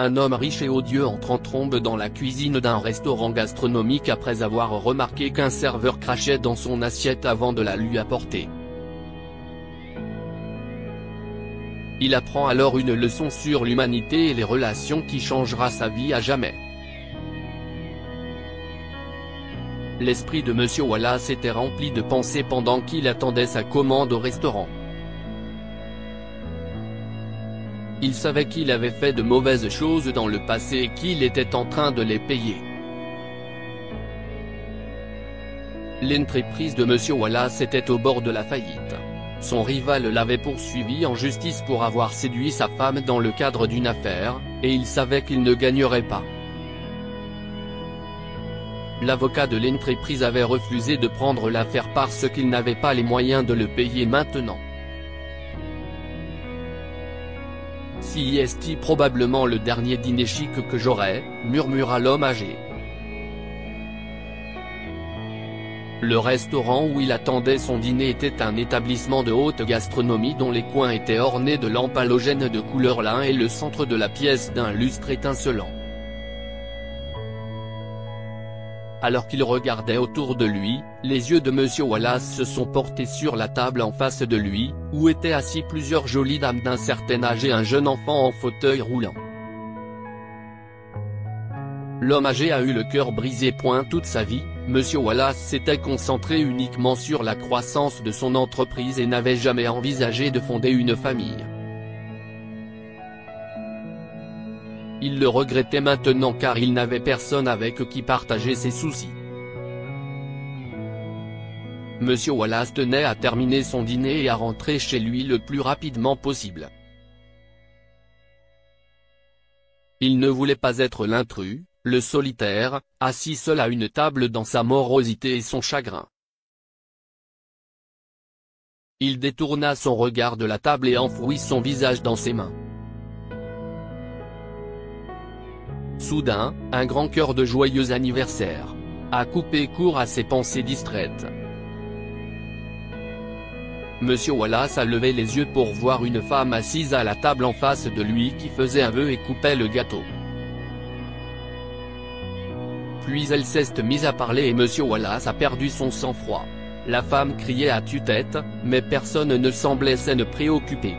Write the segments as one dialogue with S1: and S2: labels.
S1: Un homme riche et odieux entre en trombe dans la cuisine d'un restaurant gastronomique après avoir remarqué qu'un serveur crachait dans son assiette avant de la lui apporter. Il apprend alors une leçon sur l'humanité et les relations qui changera sa vie à jamais. L'esprit de Monsieur Wallace était rempli de pensées pendant qu'il attendait sa commande au restaurant. Il savait qu'il avait fait de mauvaises choses dans le passé et qu'il était en train de les payer. L'entreprise de Monsieur Wallace était au bord de la faillite. Son rival l'avait poursuivi en justice pour avoir séduit sa femme dans le cadre d'une affaire, et il savait qu'il ne gagnerait pas. L'avocat de l'entreprise avait refusé de prendre l'affaire parce qu'il n'avait pas les moyens de le payer maintenant. Si est probablement le dernier dîner chic que j'aurai, murmura l'homme âgé. Le restaurant où il attendait son dîner était un établissement de haute gastronomie dont les coins étaient ornés de lampes halogènes de couleur lin et le centre de la pièce d'un lustre étincelant. Alors qu'il regardait autour de lui, les yeux de Monsieur Wallace se sont portés sur la table en face de lui, où étaient assis plusieurs jolies dames d'un certain âge et un jeune enfant en fauteuil roulant. L'homme âgé a eu le cœur brisé. Toute sa vie, Monsieur Wallace s'était concentré uniquement sur la croissance de son entreprise et n'avait jamais envisagé de fonder une famille. Il le regrettait maintenant car il n'avait personne avec qui partager ses soucis. Monsieur Wallace tenait à terminer son dîner et à rentrer chez lui le plus rapidement possible. Il ne voulait pas être l'intrus, le solitaire, assis seul à une table dans sa morosité et son chagrin. Il détourna son regard de la table et enfouit son visage dans ses mains. Soudain, un grand chœur de joyeux anniversaire a coupé court à ses pensées distraites. Monsieur Wallace a levé les yeux pour voir une femme assise à la table en face de lui qui faisait un vœu et coupait le gâteau. Puis elle s'est mise à parler et Monsieur Wallace a perdu son sang-froid. La femme criait à tue-tête, mais personne ne semblait s'en préoccuper.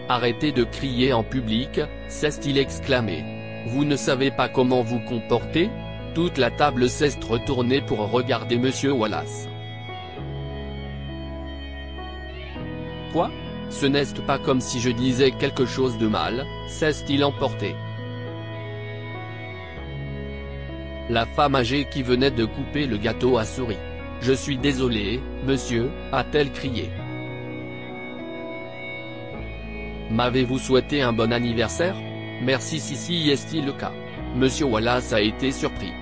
S1: Arrêtez de crier en public, s'est-il exclamé. Vous ne savez pas comment vous comporter? Toute la table s'est retournée pour regarder Monsieur Wallace. Quoi? Ce n'est pas comme si je disais quelque chose de mal, s'est-il emporté. La femme âgée qui venait de couper le gâteau a souri. Je suis désolée, monsieur, a-t-elle crié. M'avez-vous souhaité un bon anniversaire? Merci si est-il le cas. Monsieur Wallace a été surpris.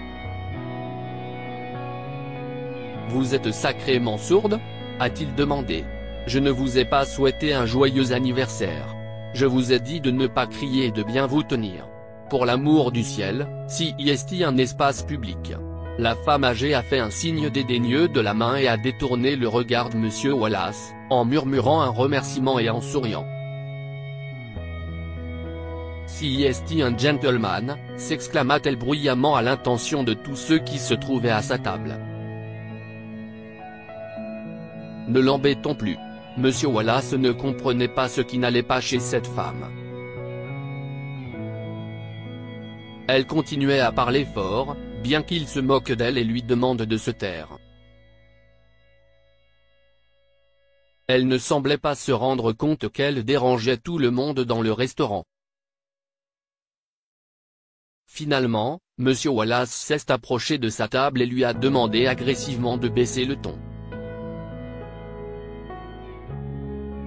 S1: Vous êtes sacrément sourde? A-t-il demandé. Je ne vous ai pas souhaité un joyeux anniversaire. Je vous ai dit de ne pas crier et de bien vous tenir. Pour l'amour du ciel, si est un espace public. La femme âgée a fait un signe dédaigneux de la main et a détourné le regard de Monsieur Wallace, en murmurant un remerciement et en souriant. Si est un gentleman, s'exclama-t-elle bruyamment à l'intention de tous ceux qui se trouvaient à sa table. Ne l'embêtons plus. Monsieur Wallace ne comprenait pas ce qui n'allait pas chez cette femme. Elle continuait à parler fort, bien qu'il se moque d'elle et lui demande de se taire. Elle ne semblait pas se rendre compte qu'elle dérangeait tout le monde dans le restaurant. Finalement, Monsieur Wallace s'est approché de sa table et lui a demandé agressivement de baisser le ton.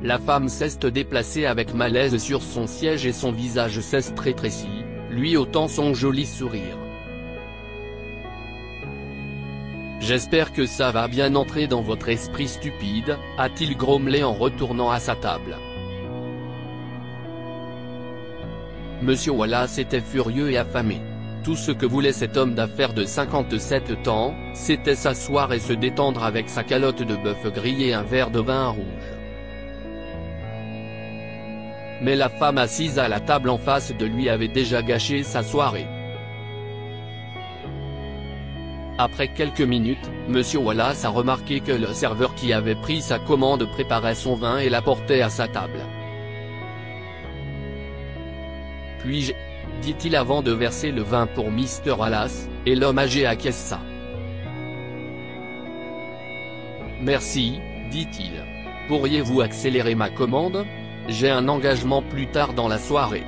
S1: La femme s'est déplacée avec malaise sur son siège et son visage s'est rétréci, lui ôtant son joli sourire. J'espère que ça va bien entrer dans votre esprit stupide, a-t-il grommelé en retournant à sa table. Monsieur Wallace était furieux et affamé. Tout ce que voulait cet homme d'affaires de 57 ans, c'était s'asseoir et se détendre avec sa calotte de bœuf grillé et un verre de vin rouge. mais la femme assise à la table en face de lui avait déjà gâché sa soirée. Après quelques minutes, Monsieur Wallace a remarqué que le serveur qui avait pris sa commande préparait son vin et l'apportait à sa table. Puis-je, dit-il avant de verser le vin pour Mr. Wallace, et l'homme âgé acquiesça. Merci, dit-il. Pourriez-vous accélérer ma commande? J'ai un engagement plus tard dans la soirée.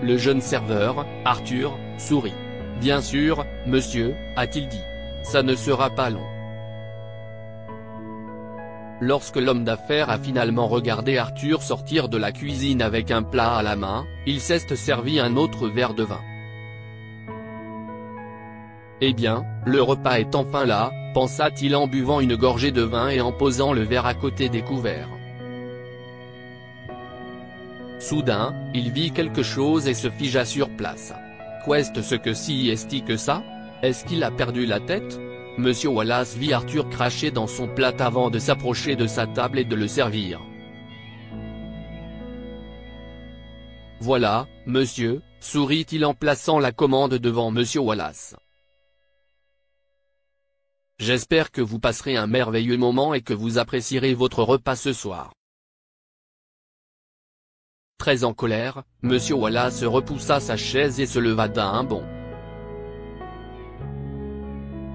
S1: Le jeune serveur, Arthur, sourit. Bien sûr, monsieur, a-t-il dit. Ça ne sera pas long. Lorsque l'homme d'affaires a finalement regardé Arthur sortir de la cuisine avec un plat à la main, il s'est servi un autre verre de vin. Eh bien, le repas est enfin là, pensa-t-il en buvant une gorgée de vin et en posant le verre à côté des couverts. Soudain, il vit quelque chose et se figea sur place. Qu'est-ce que ça? Est-ce qu'il a perdu la tête? Monsieur Wallace vit Arthur cracher dans son plat avant de s'approcher de sa table et de le servir. Voilà, monsieur, sourit-il en plaçant la commande devant Monsieur Wallace. J'espère que vous passerez un merveilleux moment et que vous apprécierez votre repas ce soir. Très en colère, Monsieur Wallace repoussa sa chaise et se leva d'un bond.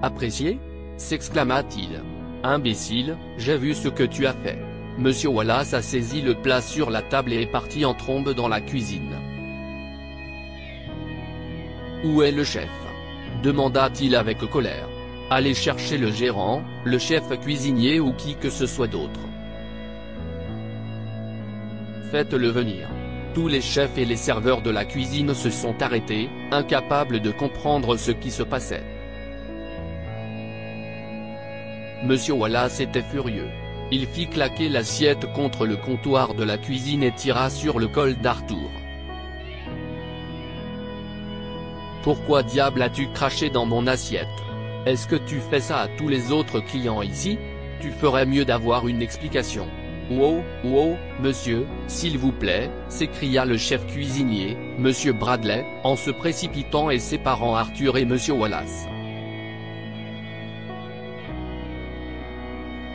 S1: Apprécié? S'exclama-t-il. Imbécile, j'ai vu ce que tu as fait. Monsieur Wallace a saisi le plat sur la table et est parti en trombe dans la cuisine. Où est le chef? Demanda-t-il avec colère. Allez chercher le gérant, le chef cuisinier ou qui que ce soit d'autre. Faites-le venir. Tous les chefs et les serveurs de la cuisine se sont arrêtés, incapables de comprendre ce qui se passait. Monsieur Wallace était furieux. Il fit claquer l'assiette contre le comptoir de la cuisine et tira sur le col d'Arthur. Pourquoi diable as-tu craché dans mon assiette? Est-ce que tu fais ça à tous les autres clients ici? Tu ferais mieux d'avoir une explication. Wow, monsieur, s'il vous plaît, s'écria le chef cuisinier, Monsieur Bradley, en se précipitant et séparant Arthur et Monsieur Wallace.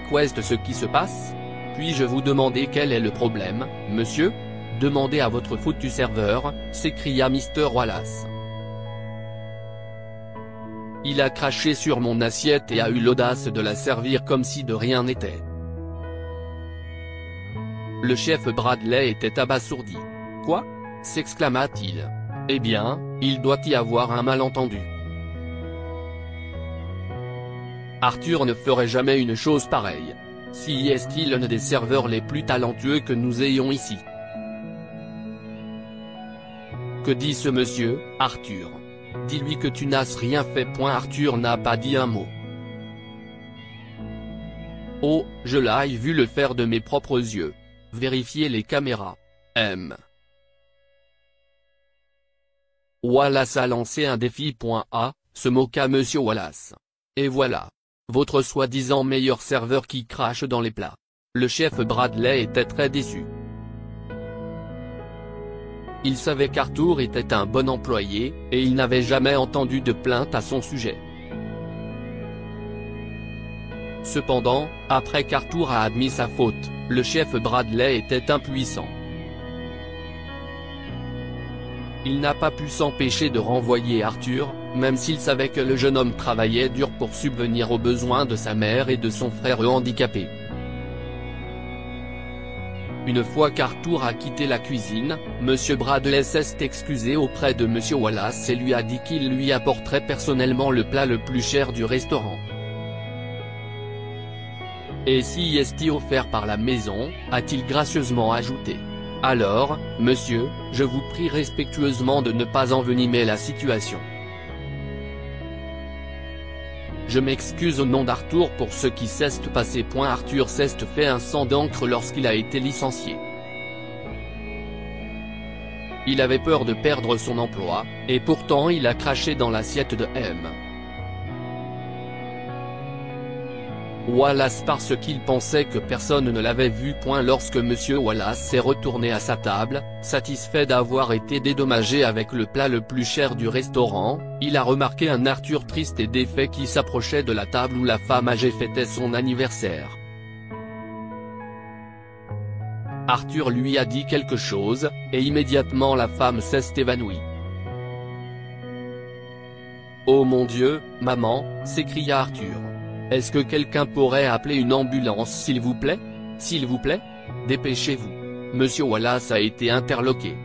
S1: Qu'est-ce qui se passe? Puis-je vous demander quel est le problème, monsieur? Demandez à votre foutu serveur, s'écria Mr. Wallace. Il a craché sur mon assiette et a eu l'audace de la servir comme si de rien n'était. Le chef Bradley était abasourdi. Quoi? S'exclama-t-il. Eh bien, il doit y avoir un malentendu. Arthur ne ferait jamais une chose pareille. Si est-il l'un des serveurs les plus talentueux que nous ayons ici. Que dit ce monsieur, Arthur? Dis-lui que tu n'as rien fait. Arthur n'a pas dit un mot. Oh, je l'ai vu le faire de mes propres yeux. Vérifiez les caméras. Wallace a lancé un défi. Se moqua Monsieur Wallace. Et voilà. Votre soi-disant meilleur serveur qui crache dans les plats. Le chef Bradley était très déçu. Il savait qu'Arthur était un bon employé, et il n'avait jamais entendu de plainte à son sujet. Cependant, après qu'Arthur a admis sa faute, le chef Bradley était impuissant. Il n'a pas pu s'empêcher de renvoyer Arthur, même s'il savait que le jeune homme travaillait dur pour subvenir aux besoins de sa mère et de son frère handicapé. Une fois qu'Arthur a quitté la cuisine, Monsieur Bradley s'est excusé auprès de Monsieur Wallace et lui a dit qu'il lui apporterait personnellement le plat le plus cher du restaurant. Et si est offert par la maison, a-t-il gracieusement ajouté. Alors, monsieur, je vous prie respectueusement de ne pas envenimer la situation. Je m'excuse au nom d'Arthur pour ce qui s'est passé. Arthur s'est fait un sang d'encre lorsqu'il a été licencié. Il avait peur de perdre son emploi, et pourtant il a craché dans l'assiette de M. Wallace parce qu'il pensait que personne ne l'avait vu. Lorsque Monsieur Wallace s'est retourné à sa table, satisfait d'avoir été dédommagé avec le plat le plus cher du restaurant, il a remarqué un Arthur triste et défait qui s'approchait de la table où la femme âgée fêtait son anniversaire. Arthur lui a dit quelque chose, et immédiatement la femme s'est évanouie. « Oh mon Dieu, maman !» s'écria Arthur. « Est-ce que quelqu'un pourrait appeler une ambulance s'il vous plaît ? S'il vous plaît ? Dépêchez-vous. » Monsieur Wallace a été interloqué.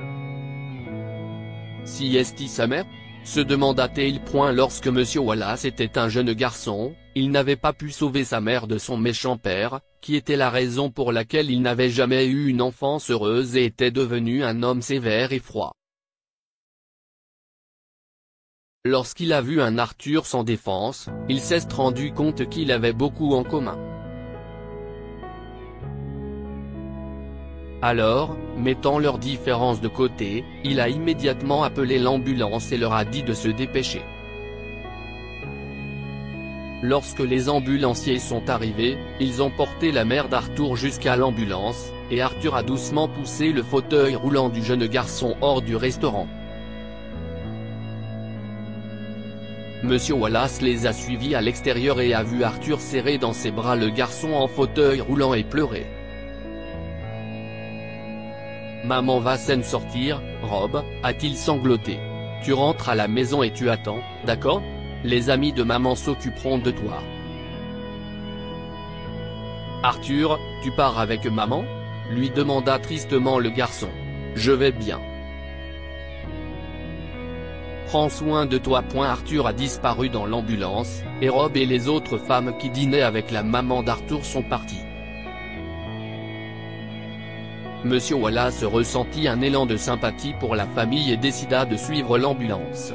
S1: « Si est-il sa mère ?» se demanda-t-il. Lorsque Monsieur Wallace était un jeune garçon, il n'avait pas pu sauver sa mère de son méchant père, qui était la raison pour laquelle il n'avait jamais eu une enfance heureuse et était devenu un homme sévère et froid. Lorsqu'il a vu un Arthur sans défense, il s'est rendu compte qu'il avait beaucoup en commun. Alors, mettant leurs différences de côté, il a immédiatement appelé l'ambulance et leur a dit de se dépêcher. Lorsque les ambulanciers sont arrivés, ils ont porté la mère d'Arthur jusqu'à l'ambulance, et Arthur a doucement poussé le fauteuil roulant du jeune garçon hors du restaurant. Monsieur Wallace les a suivis à l'extérieur et a vu Arthur serrer dans ses bras le garçon en fauteuil roulant et pleurer. « Maman va s'en sortir, Rob », a-t-il sangloté. « Tu rentres à la maison et tu attends, d'accord ? Les amis de maman s'occuperont de toi. » « Arthur, tu pars avec maman ? » lui demanda tristement le garçon. « Je vais bien. Prends soin de toi. » Arthur a disparu dans l'ambulance, et Rob et les autres femmes qui dînaient avec la maman d'Arthur sont partis. Monsieur Wallace ressentit un élan de sympathie pour la famille et décida de suivre l'ambulance.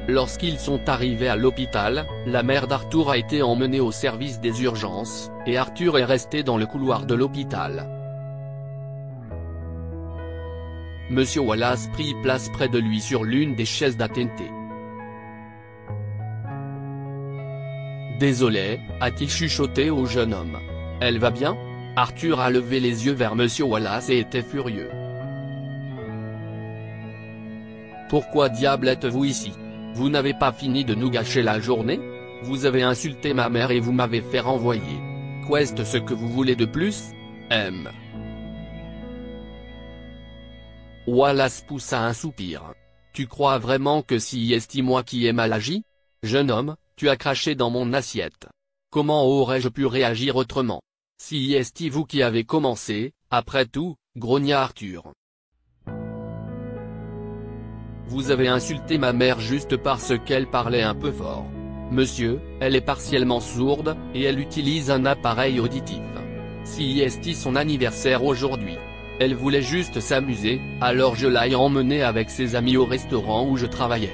S1: Lorsqu'ils sont arrivés à l'hôpital, la mère d'Arthur a été emmenée au service des urgences, et Arthur est resté dans le couloir de l'hôpital. Monsieur Wallace prit place près de lui sur l'une des chaises d'attente. « Désolé », a-t-il chuchoté au jeune homme. « Elle va bien ?» Arthur a levé les yeux vers Monsieur Wallace et était furieux. « Pourquoi diable êtes-vous ici ? Vous n'avez pas fini de nous gâcher la journée ? Vous avez insulté ma mère et vous m'avez fait renvoyer. Qu'est-ce ce que vous voulez de plus ? M. » Wallace poussa un soupir. « Tu crois vraiment que si est moi qui ai mal agi ? Jeune homme, tu as craché dans mon assiette. Comment aurais-je pu réagir autrement ? Si est vous qui avez commencé, après tout, » grogna Arthur. « Vous avez insulté ma mère juste parce qu'elle parlait un peu fort. Monsieur, elle est partiellement sourde, et elle utilise un appareil auditif. Si est son anniversaire aujourd'hui. Elle voulait juste s'amuser, alors je l'ai emmenée avec ses amis au restaurant où je travaillais.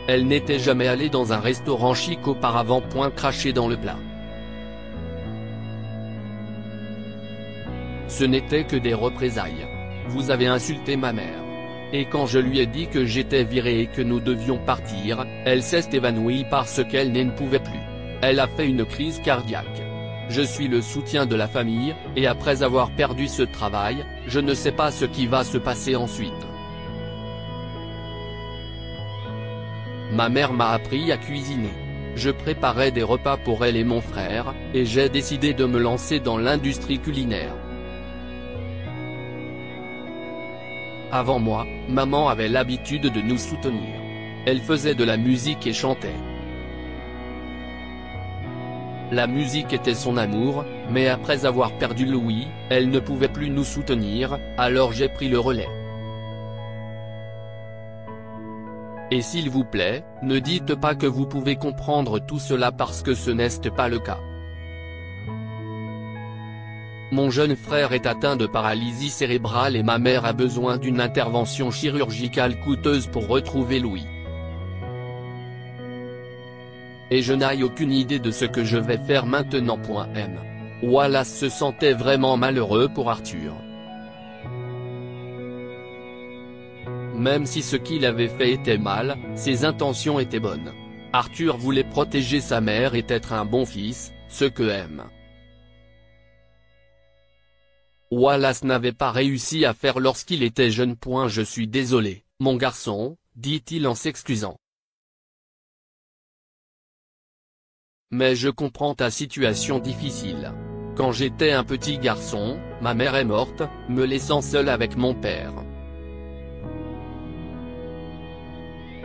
S1: Elle n'était jamais allée dans un restaurant chic auparavant. » Craché dans le plat. Ce n'était que des représailles. Vous avez insulté ma mère. Et quand je lui ai dit que j'étais viré et que nous devions partir, elle s'est évanouie parce qu'elle ne pouvait plus. Elle a fait une crise cardiaque. Je suis le soutien de la famille, et après avoir perdu ce travail, je ne sais pas ce qui va se passer ensuite. Ma mère m'a appris à cuisiner. Je préparais des repas pour elle et mon frère, et j'ai décidé de me lancer dans l'industrie culinaire. Avant moi, maman avait l'habitude de nous soutenir. Elle faisait de la musique et chantait. La musique était son amour, mais après avoir perdu Louis, elle ne pouvait plus nous soutenir, alors j'ai pris le relais. Et s'il vous plaît, ne dites pas que vous pouvez comprendre tout cela parce que ce n'est pas le cas. Mon jeune frère est atteint de paralysie cérébrale et ma mère a besoin d'une intervention chirurgicale coûteuse pour retrouver Louis. Et je n'ai aucune idée de ce que je vais faire maintenant. M. Wallace se sentait vraiment malheureux pour Arthur. Même si ce qu'il avait fait était mal, ses intentions étaient bonnes. Arthur voulait protéger sa mère et être un bon fils, ce que aime Wallace n'avait pas réussi à faire lorsqu'il était jeune. Je suis désolé, mon garçon, dit-il en s'excusant. Mais je comprends ta situation difficile. Quand j'étais un petit garçon, ma mère est morte, me laissant seul avec mon père.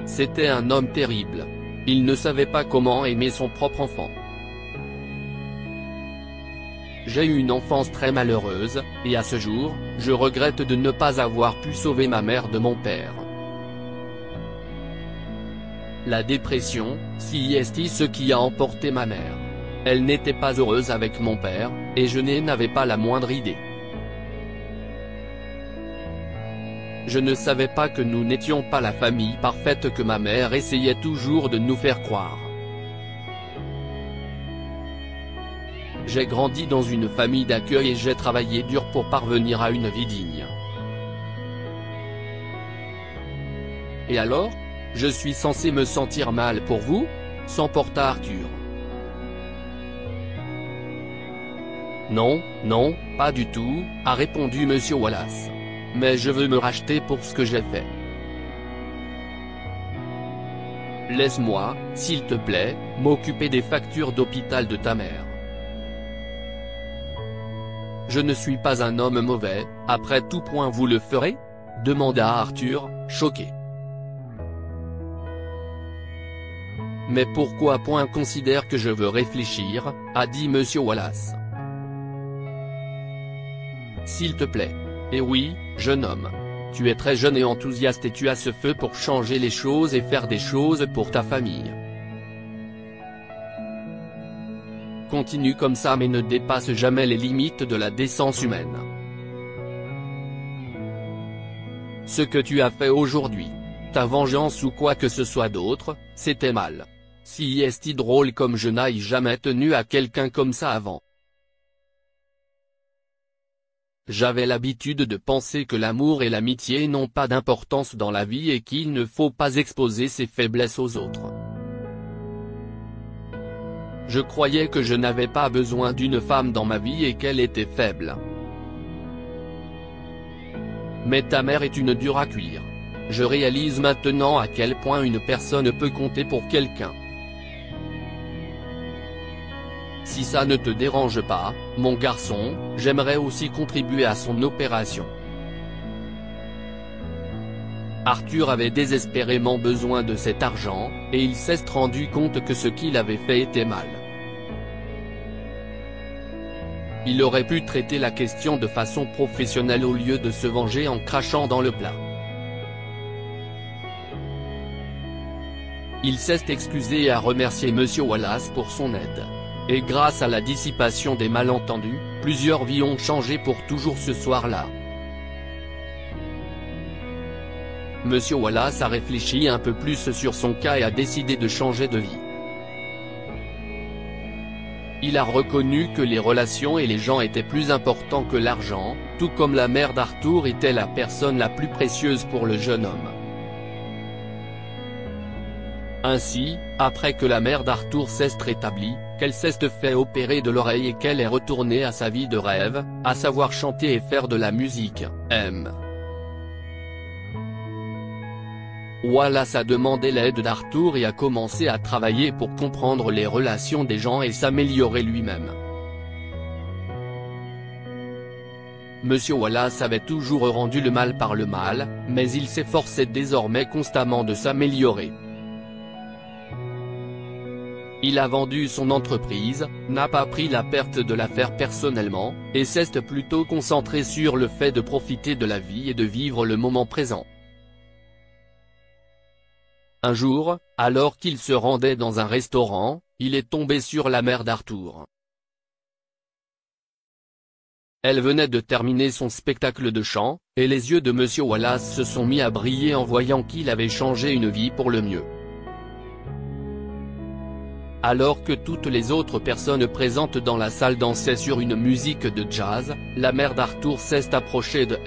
S1: C'était un homme terrible. Il ne savait pas comment aimer son propre enfant. J'ai eu une enfance très malheureuse, et à ce jour, je regrette de ne pas avoir pu sauver ma mère de mon père. La dépression, c'est ce qui a emporté ma mère. Elle n'était pas heureuse avec mon père, et je n'avais pas la moindre idée. Je ne savais pas que nous n'étions pas la famille parfaite que ma mère essayait toujours de nous faire croire. J'ai grandi dans une famille d'accueil et j'ai travaillé dur pour parvenir à une vie digne. Et alors ? Je suis censé me sentir mal pour vous ? s'emporta Arthur. Non, non, pas du tout, a répondu Monsieur Wallace. Mais je veux me racheter pour ce que j'ai fait. Laisse-moi, s'il te plaît, m'occuper des factures d'hôpital de ta mère. Je ne suis pas un homme mauvais, après tout. Vous le ferez ? demanda Arthur, choqué. Mais pourquoi ? Considère que je veux réfléchir, a dit Monsieur Wallace. S'il te plaît. Eh oui, jeune homme. Tu es très jeune et enthousiaste et tu as ce feu pour changer les choses et faire des choses pour ta famille. Continue comme ça mais ne dépasse jamais les limites de la décence humaine. Ce que tu as fait aujourd'hui, ta vengeance ou quoi que ce soit d'autre, c'était mal. Si est drôle comme je n'aille jamais tenu à quelqu'un comme ça avant. J'avais l'habitude de penser que l'amour et l'amitié n'ont pas d'importance dans la vie et qu'il ne faut pas exposer ses faiblesses aux autres. Je croyais que je n'avais pas besoin d'une femme dans ma vie et qu'elle était faible. Mais ta mère est une dure à cuire. Je réalise maintenant à quel point une personne peut compter pour quelqu'un. Si ça ne te dérange pas, mon garçon, j'aimerais aussi contribuer à son opération. Arthur avait désespérément besoin de cet argent, et il s'est rendu compte que ce qu'il avait fait était mal. Il aurait pu traiter la question de façon professionnelle au lieu de se venger en crachant dans le plat. Il s'est excusé et a remercié Monsieur Wallace pour son aide. Et grâce à la dissipation des malentendus, plusieurs vies ont changé pour toujours ce soir-là. Monsieur Wallace a réfléchi un peu plus sur son cas et a décidé de changer de vie. Il a reconnu que les relations et les gens étaient plus importants que l'argent, tout comme la mère d'Arthur était la personne la plus précieuse pour le jeune homme. Ainsi, après que la mère d'Arthur s'est rétablie, qu'elle s'est fait opérer de l'oreille et qu'elle est retournée à sa vie de rêve, à savoir chanter et faire de la musique, Wallace a demandé l'aide d'Arthur et a commencé à travailler pour comprendre les relations des gens et s'améliorer lui-même. Monsieur Wallace avait toujours rendu le mal par le mal, mais il s'efforçait désormais constamment de s'améliorer. Il a vendu son entreprise, n'a pas pris la perte de l'affaire personnellement, et s'est plutôt concentré sur le fait de profiter de la vie et de vivre le moment présent. Un jour, alors qu'il se rendait dans un restaurant, il est tombé sur la mère d'Arthur. Elle venait de terminer son spectacle de chant, et les yeux de Monsieur Wallace se sont mis à briller en voyant qu'il avait changé une vie pour le mieux. Alors que toutes les autres personnes présentes dans la salle dansaient sur une musique de jazz, la mère d'Arthur s'est approchée de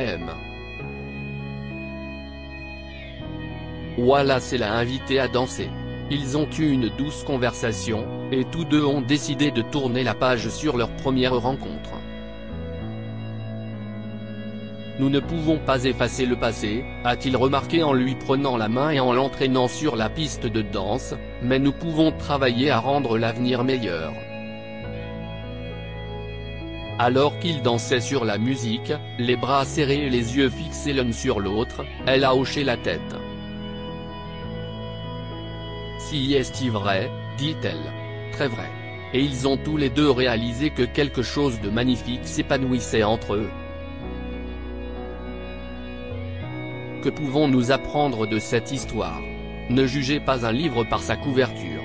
S1: Wallace l'a invité à danser. Ils ont eu une douce conversation, et tous deux ont décidé de tourner la page sur leur première rencontre. Nous ne pouvons pas effacer le passé, a-t-il remarqué en lui prenant la main et en l'entraînant sur la piste de danse, mais nous pouvons travailler à rendre l'avenir meilleur. Alors qu'ils dansaient sur la musique, les bras serrés et les yeux fixés l'un sur l'autre, elle a hoché la tête. Si est vrai, dit-elle. Très vrai. Et ils ont tous les deux réalisé que quelque chose de magnifique s'épanouissait entre eux. Que pouvons-nous apprendre de cette histoire? Ne jugez pas un livre par sa couverture.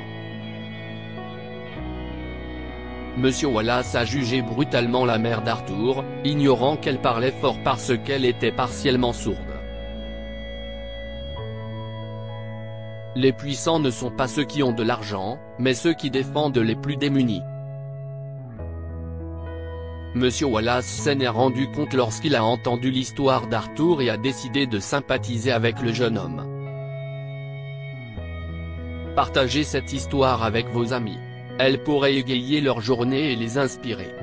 S1: Monsieur Wallace a jugé brutalement la mère d'Arthur, ignorant qu'elle parlait fort parce qu'elle était partiellement sourde. Les puissants ne sont pas ceux qui ont de l'argent, mais ceux qui défendent les plus démunis. Monsieur Wallace s'en est rendu compte lorsqu'il a entendu l'histoire d'Arthur et a décidé de sympathiser avec le jeune homme. Partagez cette histoire avec vos amis. Elle pourrait égayer leur journée et les inspirer.